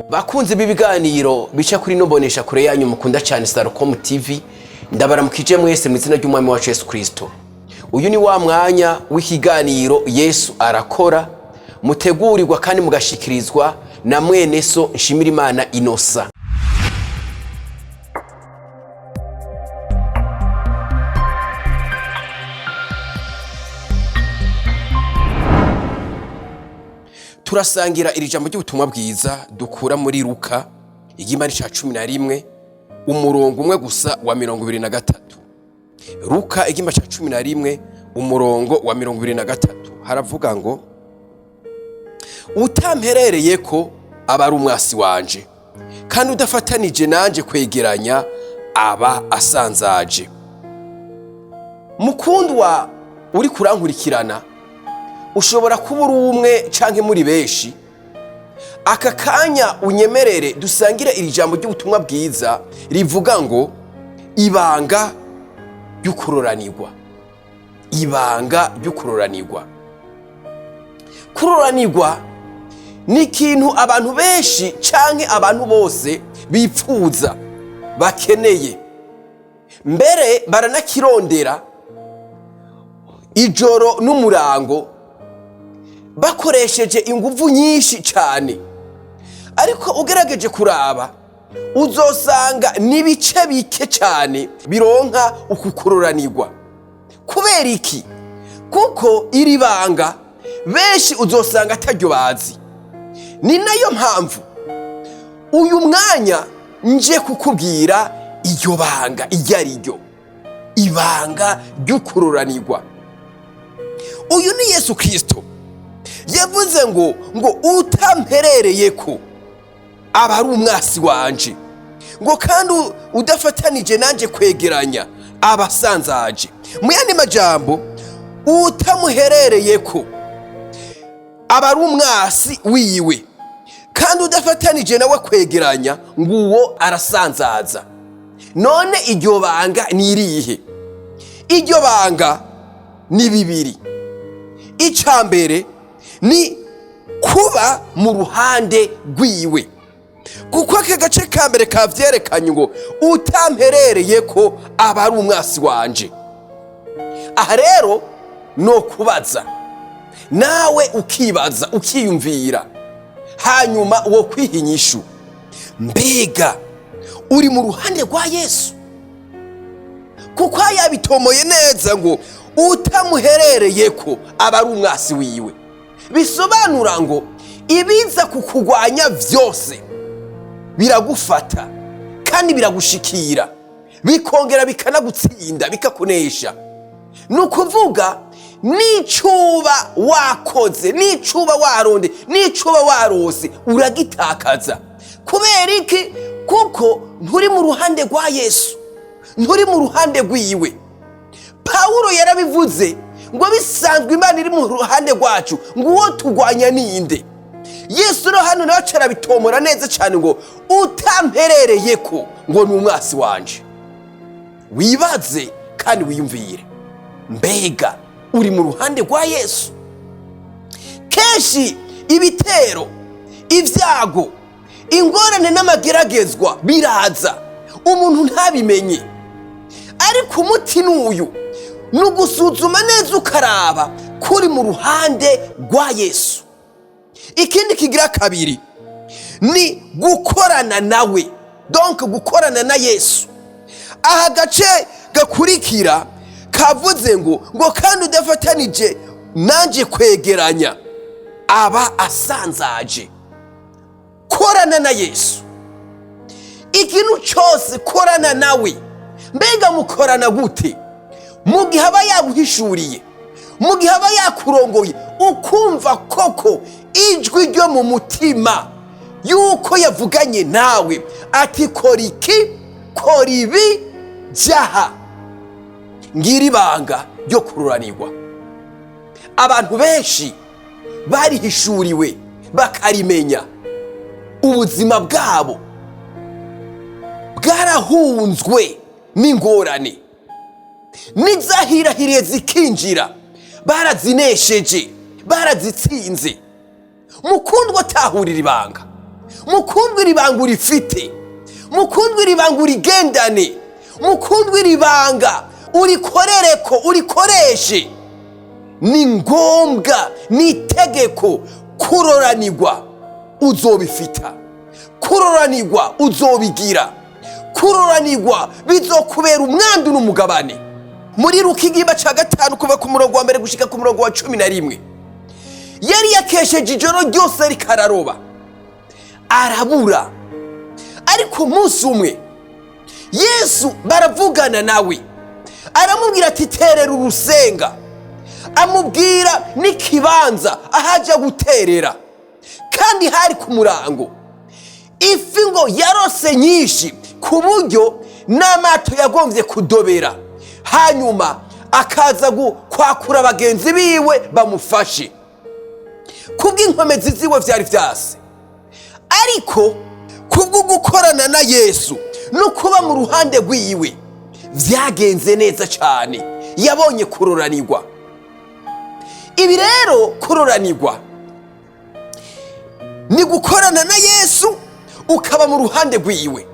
Bakunze bibiganiro bica kuri nombonesha kure yanyu mukunda cyane Starcom TV, ndabaramukije mwese mu izina ry'umwami wacu Yesu Kristo. Uyu ni wa mwanya w'ikiganiro Yesu arakora, mutegurirwa kandi mugashikirizwa na mwene so Nshimirimana Inosa. Turasangira iri jambo ry'ubutumwa bwiza dukura muri Luka igimari ca 11 umurongo umwe gusa wa 23. Luka igimari ca 11 umurongo wa 23 haravuga ngo utamperereye ko aba ari umwasi wanje kandi udafatanije nanje kwegeranya aba asanzaje. Mukundwa uri kurankurikirana, ushobora kuba uri umwe canke muri benshi. Aka kanya unyemerere dusangire iri jambo ry'ubutumwa bwiza rivuga ngo ibanga ry'ukuroranigwa. Ibanga ry'ukuroranigwa. Kuroranigwa ni ikintu abantu benshi canke abantu bose bipfuza, bakeneye, mbere baranakirondera ijoro n'umurango, bakoresheje inguvu nyinshi cyane. Ariko ugerageje kuraba uzosanga nibice bike cyane bironka ukukuroranirwa. Kubera iki? Kuko iri banga benshi uzosanga ataryo bazi. Ni nayo mpamvu uyu mwanya nje kukubwira iryo banga iryo ari ryo, ibanga ry'ukuroranirwa. Uyu ni Yesu Kristo yavuze ngo utamperereye ko aba ari umwasi wanje, ngo kandi udafatanije nanje kwegeranya abasanzaje. Mu yandi majambo, utamuherereye ko aba ari umwasi wiwe kandi udafatanije nawe kwegeranya nguwo arasanzaza. None iryo banga ni irihe? Iryo banga ni bibiri. Icambere ni kuba mu ruhande rwiwe, kuko ake gace ka mbere kavyerekanye ngo utamperereye ko aba ari umwasi wanje. Aha rero no kubaza nawe, ukibaza ukiyumvira, hanyuma uwo kwihinyishu, mbega uri mu ruhande rwa Yesu? Kuko yabitomoye neza ngo utamuherereye ko aba ari umwasi wiwe. Bisobanura ngo ibiza kukugwanya vyose biragufata kandi biragushikira, bikongera bikanagutsinda, bikakunesha. Nukuvuga nicuba wakoze, nicuba waronde, nicuba warose, uragitakaza. Kubera iki? Kuko nturi mu ruhande rwa Yesu, nturi mu ruhande rwiwe. Paulo yarabivuze ngo bisanzwe Imana iri mu ruhande rwacu, ngo uwo tugwanya ninde? Yesu no hano nawe carabitomora neza cyane ngo utamperereye ko ngo ni umwasi wanje. Wibaze kandi wiyumvire, mbega uri mu ruhande rwa Yesu? Kenshi ibitero, ivyago, ingorane n'amageragezwa biraza, umuntu ntabimenye. Ariko umuti n'uyu, nugusuzuma neza ukaraba kuri mu ruhande rwa Yesu. Ikindi kigira kabiri ni gukorana nawe, donc gukorana na Yesu. Aha gace gakurikira kavuze ngo kandi udafatanije nanje kwegeranya aba asanzaje. Korana na Yesu, ikintu cyose korana nawe. Mbega mukorana gute? Mu gihe aba yaguhishuriye, mu gihe aba yakurongoye, ukumva koko ijwi ryo mu mutima yuko yavuganye nawe ati kora iki, kora ibi, jaha. Ngira ibanga ryo kuroranirwa. Abantu benshi barihishuriwe bakarimenya, ubuzima bwabo bwarahunzwe n'ingorane, n'izahirahiriye zikinjira barazinesheje, barazitsinze. Mukundwa tahurira ibanga, mukundwa iri banga urifite, mukundwa iri banga urigendane, mukundwa iri banga urikorereko, urikoreshe. Ni ngombwa, ni itegeko, kuroranigwa uzobifita, kuroranigwa uzobigira, kuroranigwa bizokubera umwandu n'umugabane. Muri Luka igihimba ca 5 kuva ku murongo wa mbere gushika ku murongo wa 11, yari yakesheje ijoro ryose rikararoba arabura. Ariko umunsi umwe Yesu baravugana nawe, aramubwira ati terera urusenga, amubwira n'ikibanza ahaja guterera, kandi hari ku murango. Ifi ngo yarose nyinshi ku buryo n'amato yagomvye kudobera, hanyuma akaza kwakura bagenzi biwe bamufashe. Kubw'inkomezi ziwe vyari vyase, ariko kubwo gukorana na Yesu no kuba mu ruhande rwiwe vyagenze neza cyane, yabonye kuroranigwa. Ibi rero kuroranigwa ni gukorana na Yesu ukaba mu ruhande rwiwe.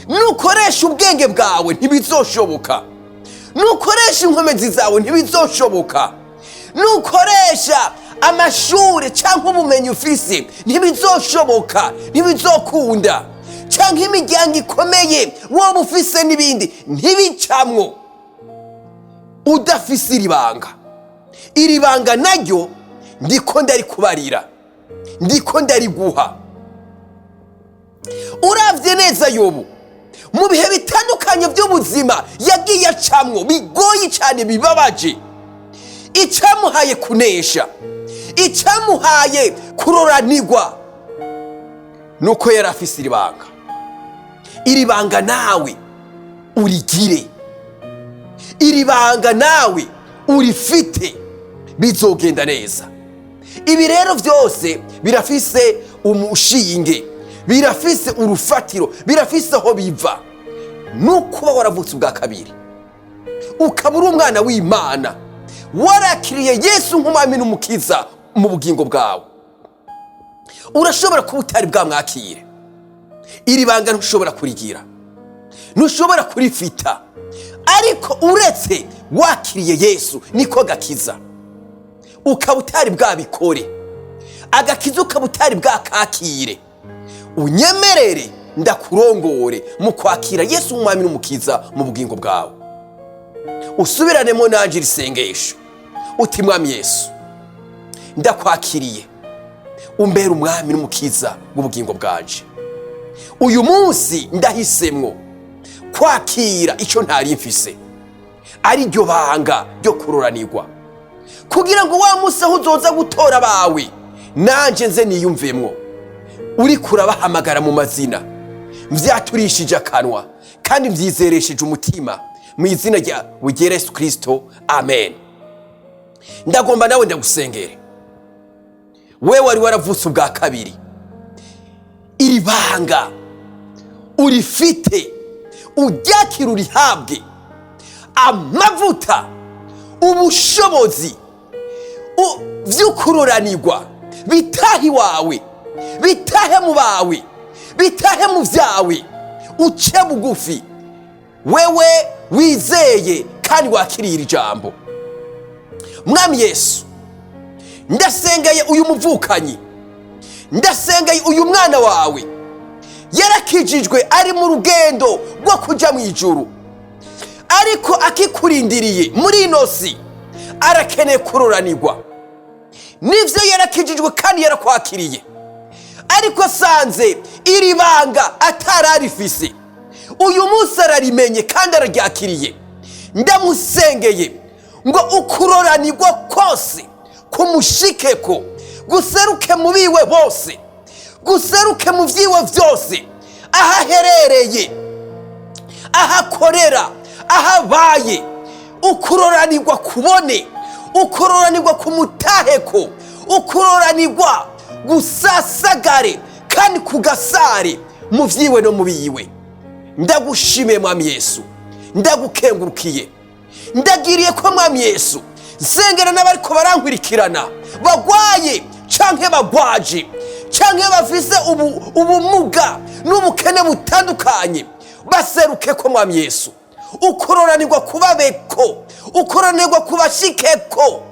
Nukoresha ubwenge bwawe ntibizoshoboka, nukoresha inkomezi zawe ntibizoshoboka, nukoresha amashure cyangwa ubumenyi ufise ntibizoshoboka, ntibizokunda, cyangwa imiryango ikomeye wowe ufise n'ibindi ntibicamwo udafise iri banga. Iri banga naryo ndiko ndarikubarira, ndiko ndariguha. Uravye neza Yobu mu bihe bitandukanye by'ubuzima yagiye acamwo bigoye cyane, bibabaje, icamuhaye kunesha, icamuhaye kuroranigwa nuko yari afise iri banga. Iri banga nawe urigire, iri banga nawe urifite, bizogenda neza. Ibi rero byose birafise umushinge, birafise urufatiro, birafise aho biva. Nukuba waravutse ubwa kabiri, ukaba uri umwana w'Imana, warakiriye Yesu nk'umwami n'umukiza mu bugingo bwawe, urashobora kuba utari bwamwakire. Iri banga ntushobora kurigira, ntushobora kurifita, ariko uretse wakiriye Yesu niko gakiza, ukaba utari bwabikore, agakiza ukaba utari bwakakire. Unyemerere ndakurongore mu kwakira Yesu nk'umwami n'umukiza mu bugingo bwawe. Usubiranemo nanje iri sengesho uti: Mwami Yesu, ndakwakiriye, umbera umwami n'umukiza w'ubugingo bwanje. Uyu munsi ndahisemwo kwakira icyo ntari mfise, ari ryo banga ryo kuroranigwa, kugira ngo wa munsi aho uzoza gutora bawe nanje nze niyumvemwo uri kurabahamagara mu mazina, vyaturishije akanwa kandi vyizeresheje umutima, mu izina rya Yesu Kristo, amen. Ndagomba nawe ndagusengere, wewe wari waravutse ubwa kabiri, iri banga urifite, uryakira urihabwe. Amavuta, ubushobozi vy'ukuroranigwa bitahe iwawe, bitahe mu bawe, bitahe mu vyawe. Uce bugufi, wewe wizeye kandi wakiriye iri jambo. Mwami Yesu, ndasengeye uyu muvukanyi, ndasengeye uyu mwana wawe yarakijijwe, ari mu rugendo rwo kuja mu ijuru, ariko akikurindiriye muri ino si arakeneye kuroranigwa. Nivyo yarakijijwe kandi yarakwakiriye, ariko asanze iri banga atararifise. Uyu munsi ararimenye kandi araryakiriye. Ndamusengeye ngo ukuroranigwa kose kumushikeko, guseruke mu biwe bose, guseruke mu vyiwe vyose, ahaherereye, ahakorera, ahabaye. Ukuroranigwa kubone, ukuroranigwa kumutaheko, ukuroranigwa gusasagare kandi kugasare mu vyiwe no mu biwe. Ndagushimiye Mwami Yesu, ndagukengurukiye, ndagiriye ko Mwami Yesu nsengera n'abariko barankwirikirana bagwaye canke bagwaje cyangwa bafise ubumuga n'ubukene butandukanye, baseruke ko mwami Yesu. Ukuroranirwa kubabeko, ukuroranirwa kubashikeko,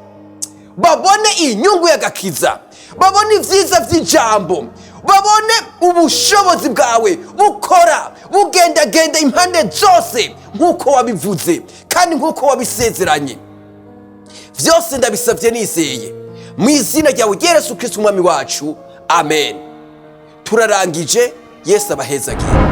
babone inyungu y'agakiza, babone ivyiza vy'ijambo, babone ubushobozi bwawe bukora bugendagenda impande zose nk'uko wabivuze kandi nk'uko wabisezeranye. Vyose ndabisavye nizeye mu izina ryawe Yesu Kristo umwami wacu, amen. Turarangije. Yesu abahezagiye.